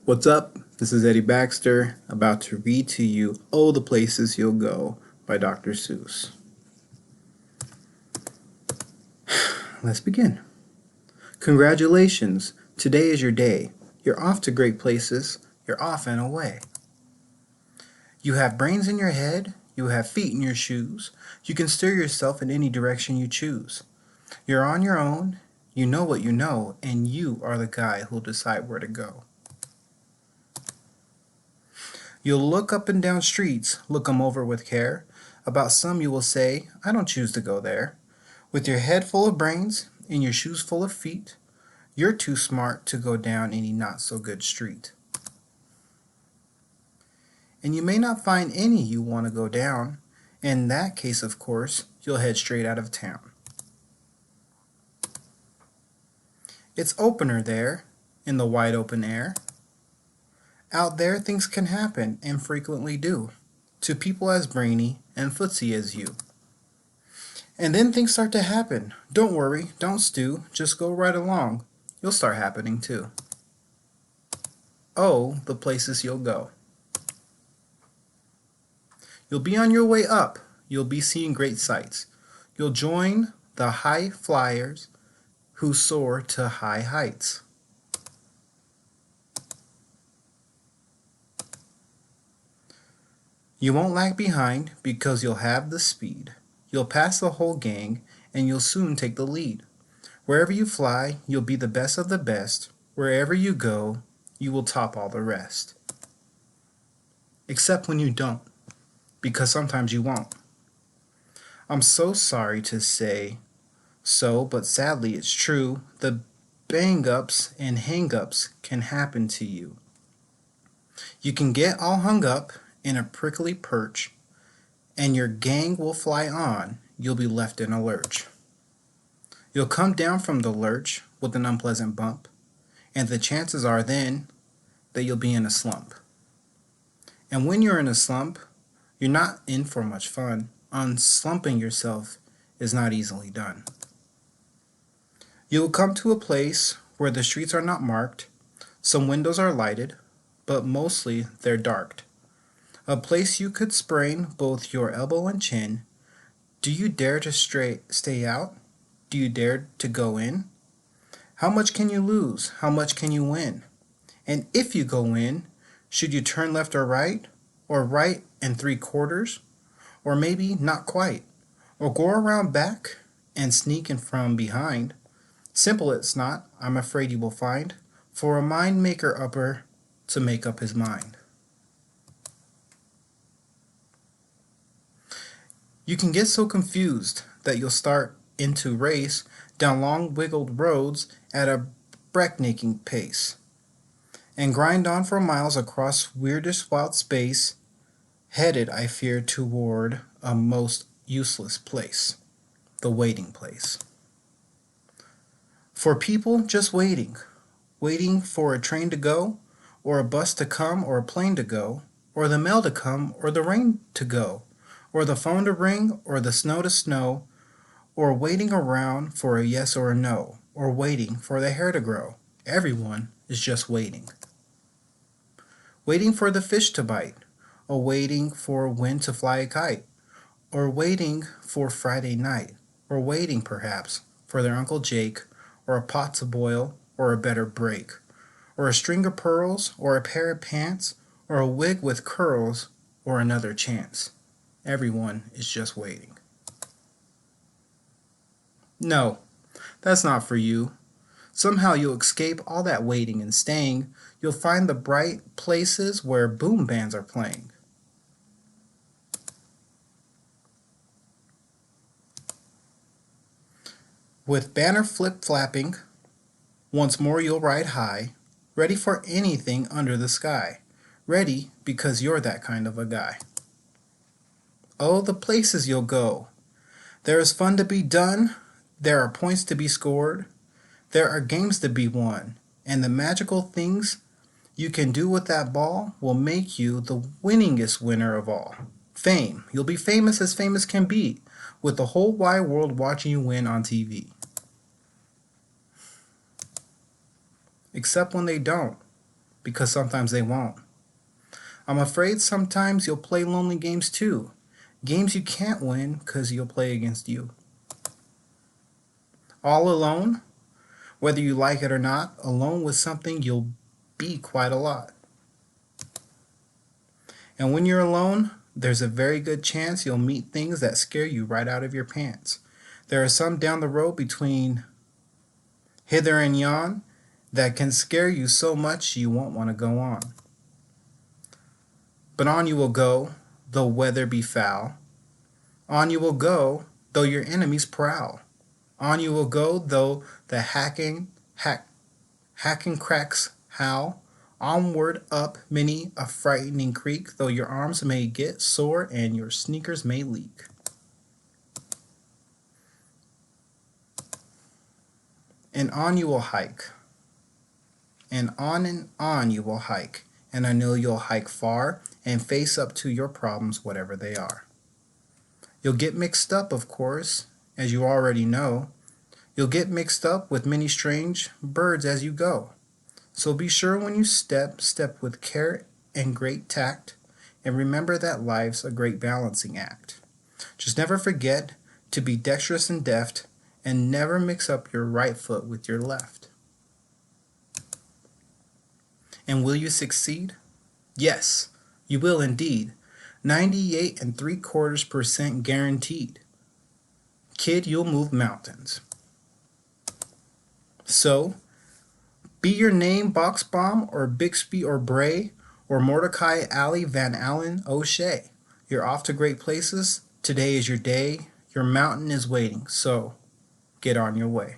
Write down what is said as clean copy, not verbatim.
What's up? This is Eddie Baxter, about to read to you Oh, the Places You'll Go by Dr. Seuss. Let's begin. Congratulations! Today is your day. You're off to great places. You're off and away. You have brains in your head. You have feet in your shoes. You can steer yourself in any direction you choose. You're on your own. You know what you know, and you are the guy who'll decide where to go. You'll look up and down streets, look 'em over with care. About some you will say, I don't choose to go there. With your head full of brains and your shoes full of feet, you're too smart to go down any not-so-good street. And you may not find any you want to go down. In that case, of course, you'll head straight out of town. It's opener there, in the wide open air. Out there things can happen, and frequently do, to people as brainy and footsy as you. And then things start to happen. Don't worry, don't stew, just go right along. You'll start happening too. Oh, the places you'll go. You'll be on your way up. You'll be seeing great sights. You'll join the high flyers who soar to high heights. You won't lag behind because you'll have the speed. You'll pass the whole gang and you'll soon take the lead. Wherever you fly, you'll be the best of the best. Wherever you go, you will top all the rest. Except when you don't, because sometimes you won't. I'm so sorry to say so, but sadly it's true. The bang-ups and hang-ups can happen to you. You can get all hung up in a prickly perch, and your gang will fly on. You'll be left in a lurch. You'll come down from the lurch with an unpleasant bump, and the chances are then that you'll be in a slump. And when you're in a slump, you're not in for much fun. Unslumping yourself is not easily done. You'll come to a place where the streets are not marked. Some windows are lighted, but mostly they're darked. A place you could sprain both your elbow and chin. Do you dare to stay out? Do you dare to go in? How much can you lose? How much can you win? And if you go in, should you turn left or right? Or right and 3/4? Or maybe not quite? Or go around back and sneak in from behind? Simple it's not, I'm afraid you will find, for a mind maker upper to make up his mind. You can get so confused that you'll start into race down long wiggled roads at a breaknecking pace, and grind on for miles across weirdest wild space, headed, I fear, toward a most useless place, the waiting place. For people just waiting, waiting for a train to go, or a bus to come, or a plane to go, or the mail to come, or the rain to go, or the phone to ring, or the snow to snow, or waiting around for a yes or a no, or waiting for the hair to grow. Everyone is just waiting. Waiting for the fish to bite, or waiting for wind to fly a kite, or waiting for Friday night, or waiting, perhaps, for their Uncle Jake, or a pot to boil, or a better break, or a string of pearls, or a pair of pants, or a wig with curls, or another chance. Everyone is just waiting. No, that's not for you. Somehow you'll escape all that waiting and staying. You'll find the bright places where boom bands are playing. With banner flip-flapping, once more you'll ride high, ready for anything under the sky. Ready because you're that kind of a guy. Oh, the places you'll go. There is fun to be done. There are points to be scored. There are games to be won. And the magical things you can do with that ball will make you the winningest winner of all. Fame. You'll be famous as famous can be, with the whole wide world watching you win on TV. Except when they don't. because sometimes they won't. I'm afraid sometimes you'll play lonely games too. Games you can't win because you'll play against you. All alone, whether you like it or not, alone with something you'll be quite a lot. And when you're alone, there's a very good chance you'll meet things that scare you right out of your pants. There are some down the road between hither and yon that can scare you so much you won't want to go on. But on you will go, though weather be foul. On you will go, though your enemies prowl. On you will go, though the hacking cracks howl. Onward up many a frightening creek, though your arms may get sore and your sneakers may leak. And on you will hike. And on you will hike. And I know you'll hike far and face up to your problems, whatever they are. You'll get mixed up, of course, as you already know. You'll get mixed up with many strange birds as you go. So be sure when you step with care and great tact, and remember that life's a great balancing act. Just never forget to be dexterous and deft, and never mix up your right foot with your left. And will you succeed? Yes, you will indeed. 98.75% guaranteed. Kid, you'll move mountains. So, be your name Boxbaum or Bixby or Bray or Mordecai Alley Van Allen O'Shea. You're off to great places. Today is your day. Your mountain is waiting. So, get on your way.